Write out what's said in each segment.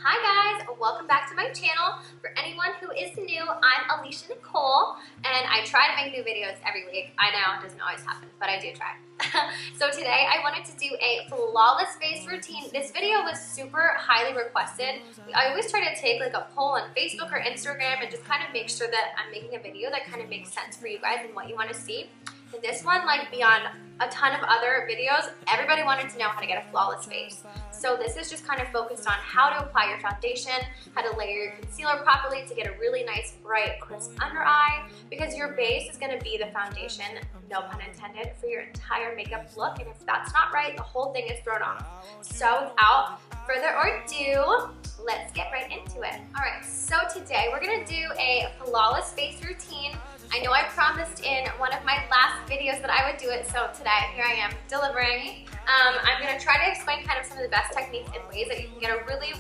Hi guys, welcome back to my channel. For anyone who is new, I'm ALISHA NYCOLE, and I try to make new videos every week. I know it doesn't always happen, but I do try. So today I wanted to do a flawless face routine. This video was super highly requested. I always try to take like a poll on Facebook or Instagram and just kind of make sure that I'm making a video that kind of makes sense for you guys and what you want to see. And this one, like beyond a ton of other videos, everybody wanted to know how to get a flawless face. So this is just kind of focused on how to apply your foundation, how to layer your concealer properly to get a really nice, bright, crisp under eye, because your base is going to be the foundation, no pun intended, for your entire makeup look, and if that's not right, the whole thing is thrown off. So without further ado, let's get right into it. Alright, so today we're going to do a flawless face routine. I know I promised in one of my last videos that I would do it, so today, here I am, delivering. I'm going to try to explain kind of some of the best techniques and ways that you can get a really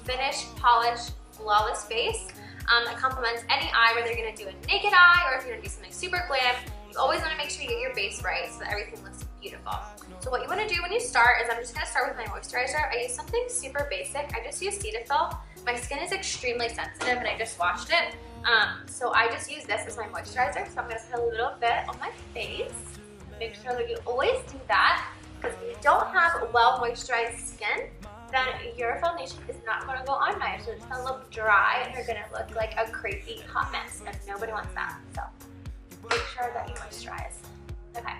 finished, polished, flawless face that complements any eye, whether you're going to do a naked eye or if you're going to do something super glam. You always want to make sure you get your base right so that everything looks beautiful. So what you want to do when you start is I'm just going to start with my moisturizer. I use something super basic. I just use Cetaphil. My skin is extremely sensitive and I just washed it. So I just use this as my moisturizer. So I'm going to put a little bit on my face. Make sure that you always do that, because if you don't have well moisturized skin, then your foundation is not going to go on nice. So it's going to look dry and you're going to look like a crazy hot mess, and nobody wants that. So make sure that you moisturize. Okay,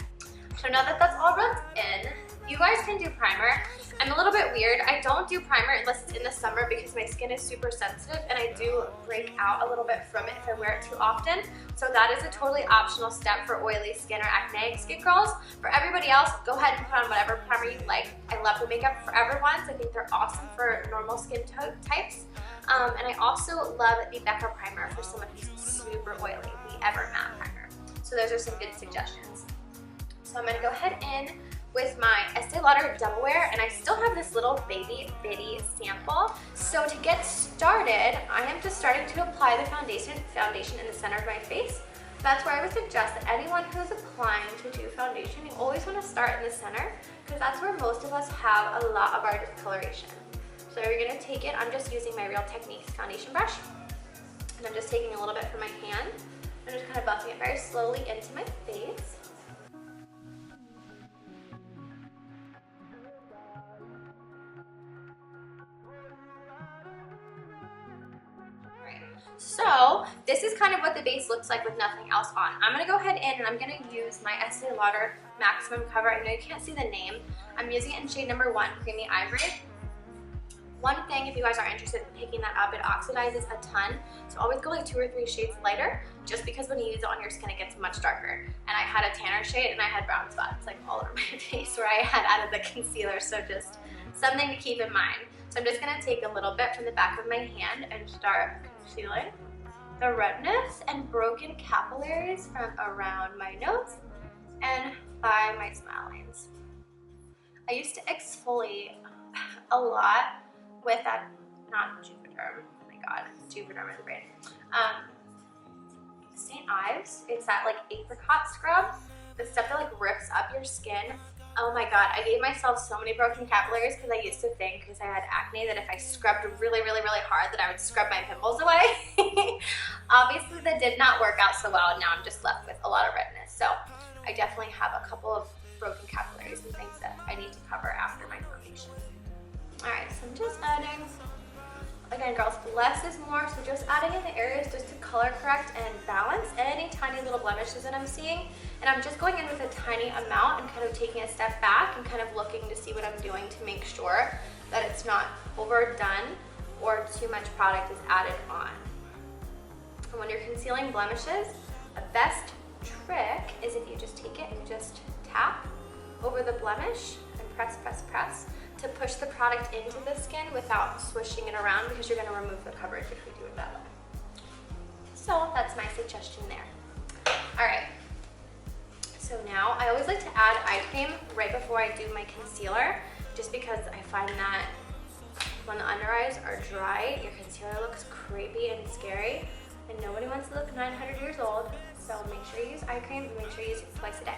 so now that that's all rubbed in, you guys can do primer. I'm a little bit weird. I don't do primer unless it's in the summer because my skin is super sensitive and I do break out a little bit from it if I wear it too often. So that is a totally optional step for oily skin or acneic skin girls. For everybody else, go ahead and put on whatever primer you like. I love the Makeup Forever ones. I think they're awesome for normal skin types. And I also love the Becca primer for someone who's super oily, the Ever Matte primer. So those are some good suggestions. So I'm going to go ahead in with my Estee Lauder Double Wear, and I still have this little baby bitty sample. So to get started, I am just starting to apply the foundation in the center of my face. That's where I would suggest that anyone who's applying to do foundation, you always want to start in the center, because that's where most of us have a lot of our discoloration. So you're going to take it, I'm just using my Real Techniques foundation brush, and I'm just taking a little bit from my hand, and just kind of buffing it very slowly into my face. So this is kind of what the base looks like with nothing else on. I'm going to go ahead in and I'm going to use my Estee Lauder Maximum Cover. I know you can't see the name. I'm using it in shade number 1, Creamy Ivory. One thing, if you guys are interested in picking that up, it oxidizes a ton. So always go like 2 or 3 shades lighter, just because when you use it on your skin, it gets much darker. And I had a tanner shade and I had brown spots like all over my face where I had added the concealer. So just something to keep in mind. So I'm just going to take a little bit from the back of my hand and start concealing the redness and broken capillaries from around my nose and by my smile lines. I used to exfoliate a lot with that, not Juvederm, oh my god, Juvederm in the brain. St. Ives, it's that like apricot scrub, the stuff that like rips up your skin. Oh my god, I gave myself so many broken capillaries because I used to think, because I had acne, that if I scrubbed really hard that I would scrub my pimples away. Obviously that did not work out so well, and now I'm just left with a lot of redness. So I definitely have a couple of broken capillaries and things that I need to cover after my foundation. Alright, so I'm just adding, again girls, less is more, so just adding in the areas just to color correct and balance any tiny little blemishes that I'm seeing. And I'm just going in with a tiny amount and kind of taking a step back and kind of looking to see what I'm doing to make sure that it's not overdone or too much product is added on. And when you're concealing blemishes, the best trick is if you just take it and you just tap over the blemish and press to push the product into the skin without swishing it around, because you're going to remove the coverage if you do it that way. So that's my suggestion there. Alright, so now I always like to add eye cream right before I do my concealer, just because I find that when the under eyes are dry, your concealer looks creepy and scary, and nobody wants to look 900 years old. So make sure you use eye cream and make sure you use it twice a day.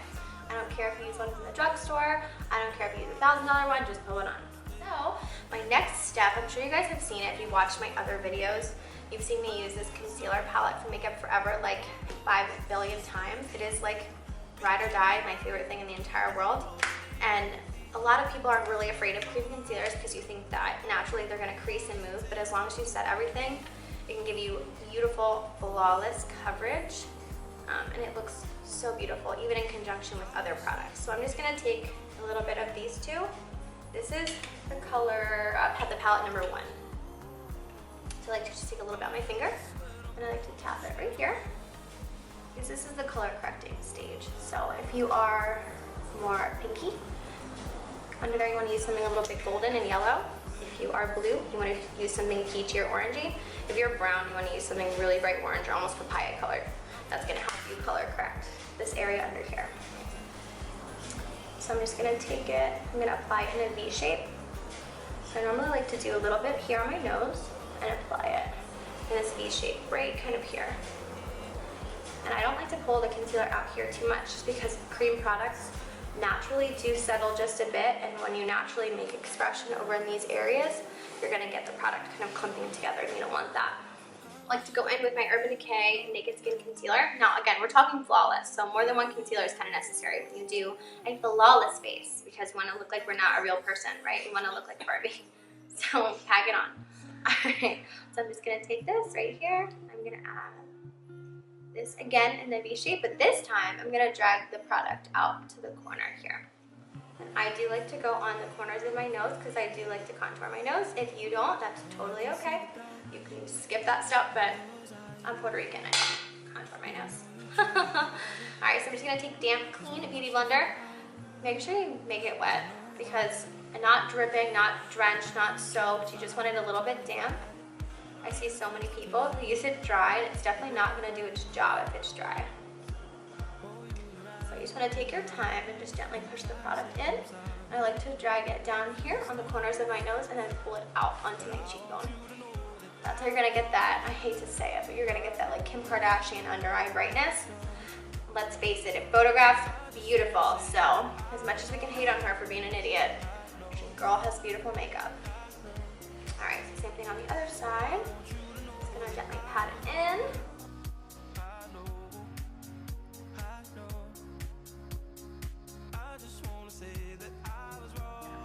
I don't care if you use one from the drugstore. I don't care if you use a $1,000 one, just put one on. So My next step, I'm sure you guys have seen it if you watched my other videos. You've seen me use this concealer palette from Makeup Forever like 5 billion times. It is like ride or die, my favorite thing in the entire world. And a lot of people are really afraid of cream concealers because you think that naturally they're gonna crease and move, but as long as you set everything, it can give you beautiful, flawless coverage. And it looks so beautiful, even in conjunction with other products. So I'm just gonna take a little bit of these two. This is the color, the palette number 1. So I like to just take a little bit on my finger, and I like to tap it right here, because this is the color correcting stage. So if you are more pinky, under there you want to use something a little bit golden and yellow. If you are blue, you want to use something peachy or orangey. If you're brown, you want to use something really bright orange or almost papaya colored. That's going to help you color correct this area under here. So I'm just going to take it, I'm going to apply it in a V shape. So I normally like to do a little bit here on my nose and apply it in this V shape right kind of here. And I don't like to pull the concealer out here too much just because cream products naturally do settle just a bit, and when you naturally make expression over in these areas, you're going to get the product kind of clumping together, and you don't want that. I like to go in with my Urban Decay Naked Skin Concealer. Now again, we're talking flawless, so more than one concealer is kind of necessary when you do a flawless face, because we want to look like we're not a real person, right? We want to look like Barbie. So tag it on. Alright, so I'm just going to take this right here. I'm going to add this again in the V shape, but this time I'm going to drag the product out to the corner here. And I do like to go on the corners of my nose because I do like to contour my nose. If you don't, that's totally okay. You can skip that step, but I'm Puerto Rican, I don't contour my nose. Alright, so I'm just going to take damp, clean Beauty Blender. Make sure you make it wet because not dripping, not drenched, not soaked. You just want it a little bit damp. I see so many people who use it dry, and it's definitely not going to do its job if it's dry. So you just want to take your time and just gently push the product in. I like to drag it down here on the corners of my nose and then pull it out onto my cheekbone. That's how you're going to get that, I hate to say it, but you're going to get that like Kim Kardashian under eye brightness. Let's face it, it photographs beautiful, so as much as we can hate on her for being an idiot, the girl has beautiful makeup. Alright, so same thing on the other side. Just gonna gently pat it in.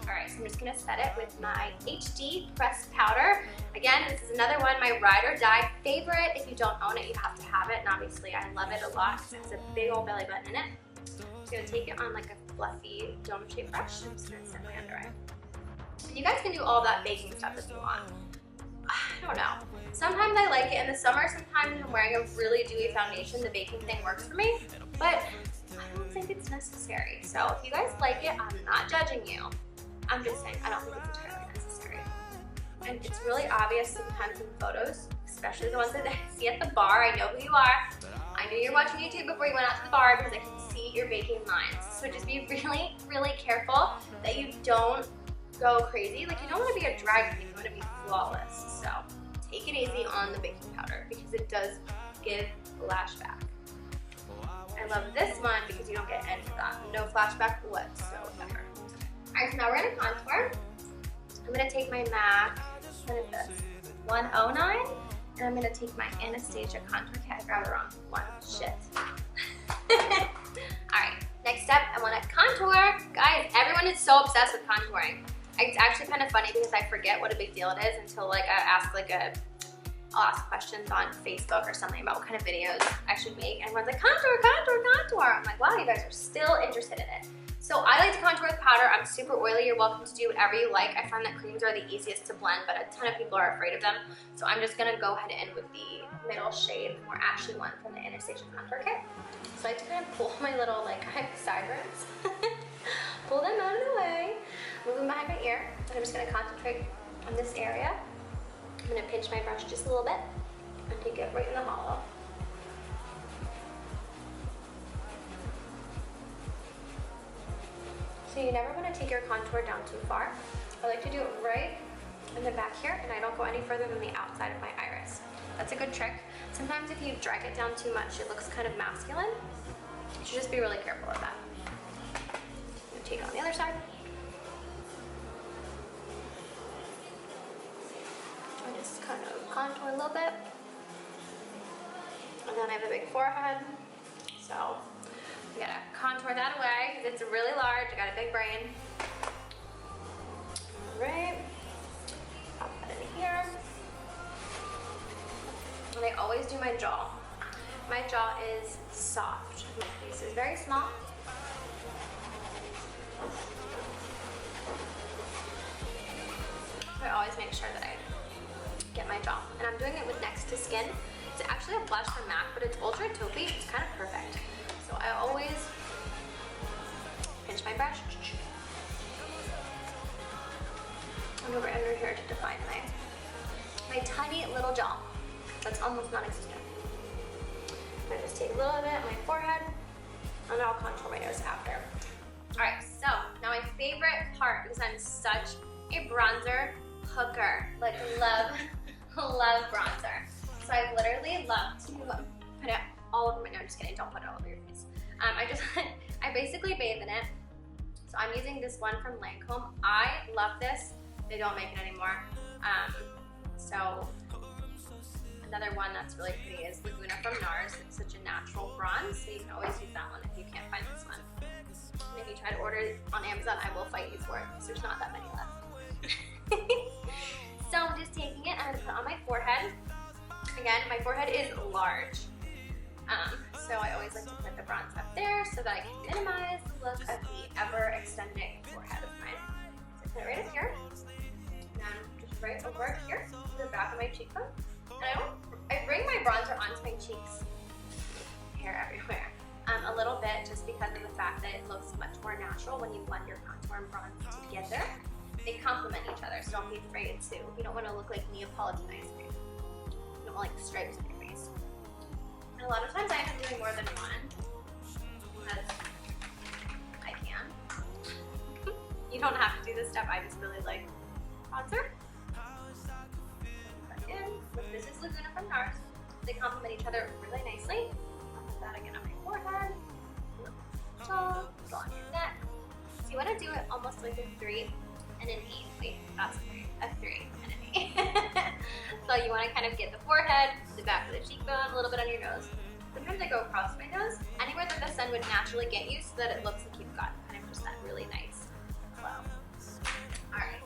Alright, so I'm just gonna set it with my HD pressed powder. Again, this is another one, my ride or die favorite. If you don't own it, you have to have it. And obviously, I love it a lot because it has a big old belly button in it. I'm just gonna take it on like a fluffy dome-shaped brush. I'm just gonna set my under eye. You guys can do all that baking stuff if you want. I don't know. Sometimes I like it in the summer. Sometimes when I'm wearing a really dewy foundation, the baking thing works for me. But I don't think it's necessary. So if you guys like it, I'm not judging you. I'm just saying I don't think it's entirely necessary. And it's really obvious sometimes in photos, especially the ones that I see at the bar. I know who you are. I knew you were watching YouTube before you went out to the bar because I can see your baking lines. So just be really, really careful that you don't go crazy. Like, you don't want to be a drag queen, you want to be flawless. So take it easy on the baking powder because it does give flashback. I love this one because you don't get any of that. No flashback whatsoever. Alright, so now we're going to contour. I'm going to take my MAC, what is this, 109, and I'm going to take my Anastasia contour kit. I grabbed the wrong one. Shit. Alright, next step, I want to contour. Guys, everyone is so obsessed with contouring. It's actually kind of funny because I forget what a big deal it is until like I'll ask questions on Facebook or something about what kind of videos I should make. And everyone's like, contour, contour, contour. I'm like, wow, you guys are still interested in it. So I like to contour with powder. I'm super oily. You're welcome to do whatever you like. I find that creams are the easiest to blend, but a ton of people are afraid of them. So I'm just gonna go ahead and with the middle shade, the more ashy one from the Anastasia contour kit. So I like to kind of pull my little like sideburns, pull them out of the way, move them behind my ear, and I'm just gonna concentrate on this area. I'm gonna pinch my brush just a little bit and take it right in the hollow. So you never want to take your contour down too far. I like to do it right in the back here, and I don't go any further than the outside of my iris. That's a good trick. Sometimes if you drag it down too much, it looks kind of masculine. You should just be really careful of that. I'm gonna take it on the other side. just kind of contour a little bit. And then I have a big forehead, so we gotta contour that away because it's really large. I got a big brain. All right, pop that in here. And I always do my jaw. My jaw is soft. My face is very small. So I always make sure that I get my jaw. And I'm doing it with Next to Skin. It's actually a blush from MAC, but it's ultra taupey. It's kind of perfect. So I always pinch my brush. And over under here to define my tiny little jaw. That's almost non-existent. I just take a little bit on my forehead, and I'll contour my nose after. All right, so now my favorite part, because I'm such a bronzer hooker, like love bronzer. So I literally love to put it all over my nose. Just kidding, don't put it all over your face. I basically bathe in it. So I'm using this one from Lancome. I love this. They don't make it anymore. So another one that's really pretty is Laguna from Nars. It's such a natural bronze, so you can always use that one if you can't find this one. And if you try to order it on Amazon, I will fight you for it because there's not that many left. So I'm just taking it, I'm gonna put it on my forehead. Again, my forehead is large. So I always like to put the bronze up there so that I can minimize the look of the ever-extending forehead of mine. So I put it right up here, and then just right over here to the back of my cheekbone. And I bring my bronzer onto my cheeks, hair everywhere, a little bit just because of the fact that it looks much more natural when you blend your contour and bronze together. They complement each other, so don't be afraid to. You don't want to look like Neapolitan ice cream. You don't want like stripes on your face. And a lot of times I end up doing more than one because I can. You don't have to do this step. I just really like bronzer. This is Laguna from Nars. They complement each other really nicely. I'll put that again on my forehead, jaw, on your neck. So you want to do it almost like a 3 and an 8. Wait, that's a 3 and an 8. So you want to kind of get the forehead, the back of the cheekbone, a little bit on your nose. Sometimes I go across my nose, anywhere that the sun would naturally get you so that it looks like you've got kind of just that really nice glow. Alright,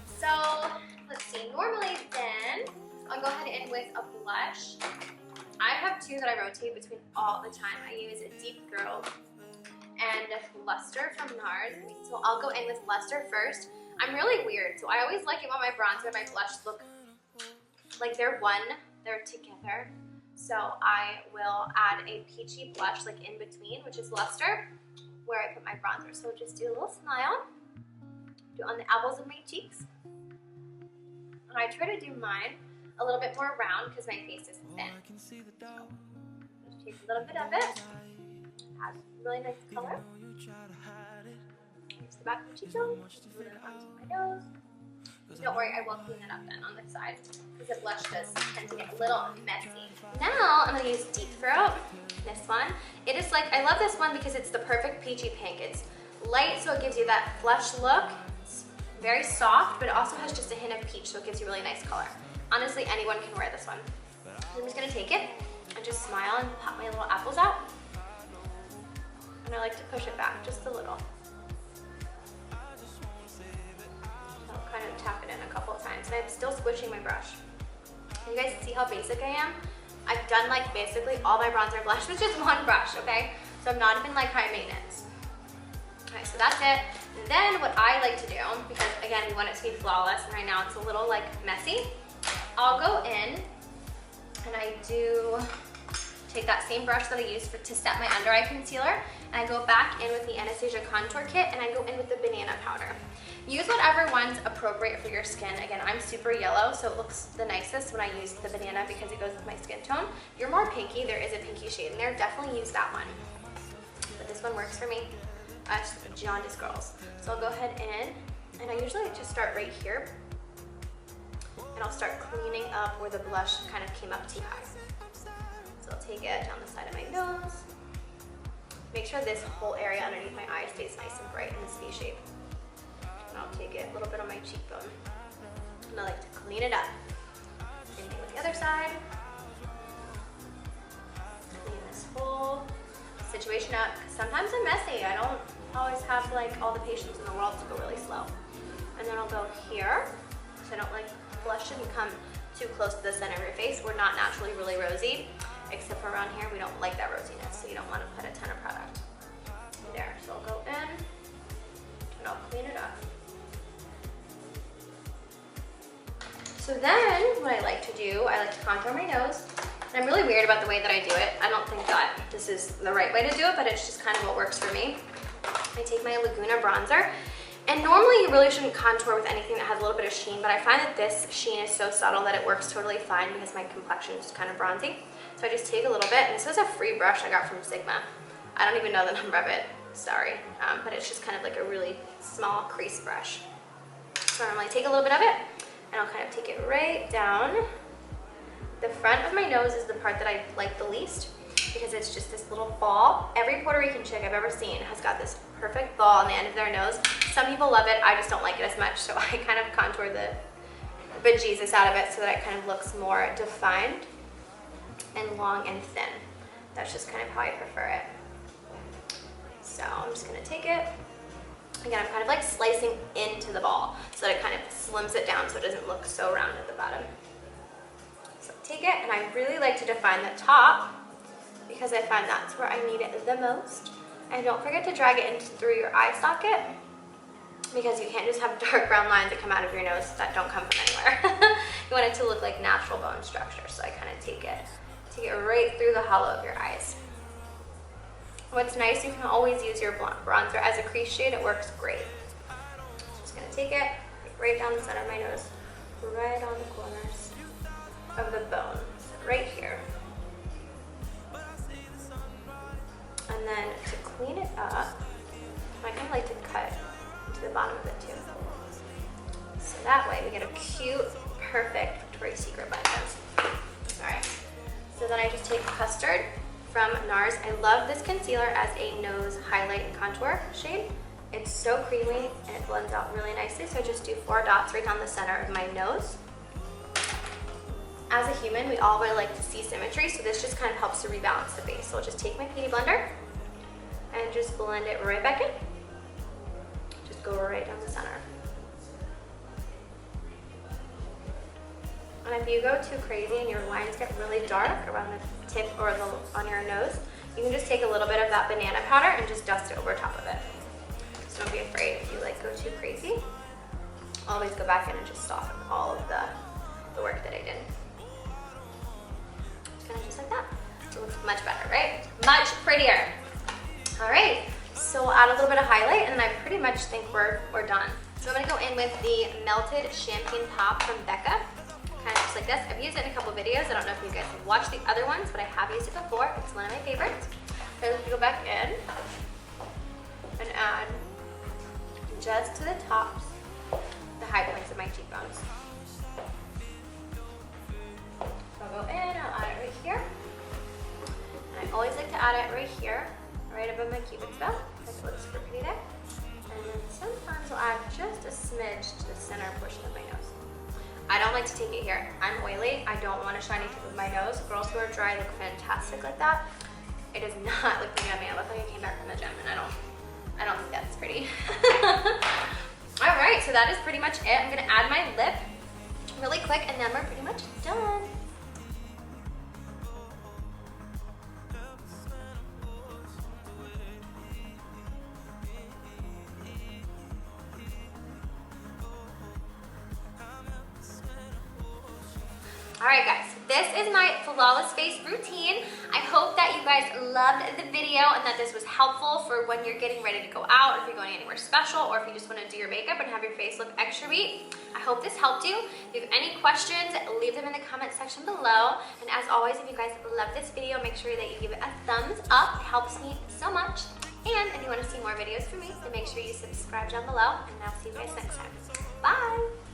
so let's see, normally then, I'll go ahead in with a blush. I have two that I rotate between all the time. I use a Deep Girl and Luster from Nars. So I'll go in with Luster first. I'm really weird, so I always like it when my bronzer and my blush look like they're together. So I will add a peachy blush like in between, which is Luster, where I put my bronzer. So just do a little smile, do it on the apples of my cheeks. And I try to do mine a little bit more round because my face is thin. So just take a little bit of it, has really nice color. Here's the back of the cheekbone, put it onto my nose. Don't worry, I will clean it up then on the side because the blush does tend to get a little messy. Now I'm going to use Deep Throat, this one. It is like, I love this one because it's the perfect peachy pink. It's light, so it gives you that flush look. It's very soft, but it also has just a hint of peach, so it gives you really nice color. Honestly, anyone can wear this one. I'm just gonna take it and just smile and pop my little apples out. And I like to push it back just a little. I'll kind of tap it in a couple of times. And I'm still squishing my brush. And you guys see how basic I am? I've done like basically all my bronzer and blush with just one brush, okay? So I'm not even like high maintenance. Okay, so that's it. And then what I like to do, because again, we want it to be flawless, and right now it's a little like messy, I'll go in and I do take that same brush that I used to set my under eye concealer, and I go back in with the Anastasia contour kit, and I go in with the banana powder. Use whatever one's appropriate for your skin. Again, I'm super yellow, so it looks the nicest when I use the banana because it goes with my skin tone. If you're more pinky, there is a pinky shade in there. Definitely use that one. But this one works for me. Us jaundice girls. So I'll go ahead in, and I usually just start right here. And I'll start cleaning up where the blush kind of came up too high. So I'll take it down the side of my nose. Make sure this whole area underneath my eye stays nice and bright in this V shape. And I'll take it a little bit on my cheekbone. And I like to clean it up. the other side. Clean this whole situation up, because sometimes I'm messy. I don't always have like all the patience in the world to go really slow. And then I'll go here, so I don't like blush shouldn't come too close to the center of your face. We're not naturally really rosy, except for around here, we don't like that rosiness, so you don't want to put a ton of product. There, so I'll go in, and I'll clean it up. So then, what I like to do, I like to contour my nose. And I'm really weird about the way that I do it. I don't think that this is the right way to do it, but it's just kind of what works for me. I take my Laguna bronzer, and normally you really shouldn't contour with anything that has a little bit of sheen, but I find that this sheen is so subtle that it works totally fine because my complexion is kind of bronzy. So I just take a little bit, and this is a free brush I got from Sigma. I don't even know the number of it, sorry, but it's just kind of like a really small crease brush. So I normally take a little bit of it, and I'll kind of take it right down. The front of my nose is the part that I like the least because it's just this little ball. Every Puerto Rican chick I've ever seen has got this perfect ball on the end of their nose. Some people love it, I just don't like it as much, so I kind of contour the bejesus out of it so that it kind of looks more defined and long and thin. That's just kind of how I prefer it. So I'm just gonna take it. Again, I'm kind of like slicing into the ball so that it kind of slims it down so it doesn't look so round at the bottom. So take it, and I really like to define the top because I find that's where I need it the most. And don't forget to drag it in through your eye socket because you can't just have dark brown lines that come out of your nose that don't come from anywhere. You want it to look like natural bone structure, so I kind of take it right through the hollow of your eyes. What's nice, you can always use your bronzer as a crease shade. It works great. Just gonna take it right down the center of my nose, right on the corners of the bone, right here. And then to clean it up, I kind of like to cut to the bottom of it too. So that way we get a cute, perfect Victoria's Secret bun nose. All right, so then I just take Custard from Nars. I love this concealer as a nose highlight and contour shade. It's so creamy and it blends out really nicely, so I just do 4 dots right down the center of my nose. As a human, we all really like to see symmetry, so this just kind of helps to rebalance the face. So I'll just take my beauty blender and just blend it right back in. Just go right down the center. And if you go too crazy and your lines get really dark around the tip or on your nose, you can just take a little bit of that banana powder and just dust it over top of it. So don't be afraid if you like go too crazy. Always go back in and just soften all of the work that I did. Kind of just like that. It looks much better, right? Much prettier. All right, so we'll add a little bit of highlight, and then I pretty much think we're done. So I'm gonna go in with the Melted Champagne Pop from Becca. Kind of just like this. I've used it in a couple videos. I don't know if you guys have watched the other ones, but I have used it before. It's one of my favorites. So let's go back in and add just to the tops, the high points of my cheekbones. So I'll go in, I'll add it right here. And I always like to add it right here, right above my cupid's bow. That looks super pretty there. And then sometimes I'll add just a smidge to the center portion of my nose. I don't like to take it here. I'm oily. I don't want a shiny tip of my nose. Girls who are dry look fantastic like that. It does not look pretty on me. I look like I came back from the gym, and I don't think that's pretty. All right, so that is pretty much it. I'm gonna add my lip really quick, and then we're pretty much done. Alright guys, this is my flawless face routine. I hope that you guys loved the video and that this was helpful for when you're getting ready to go out, if you're going anywhere special, or if you just want to do your makeup and have your face look extra beat. I hope this helped you. If you have any questions, leave them in the comment section below. And as always, if you guys love this video, make sure that you give it a thumbs up. It helps me so much. And if you want to see more videos from me, then make sure you subscribe down below. And I'll see you guys next time. Bye!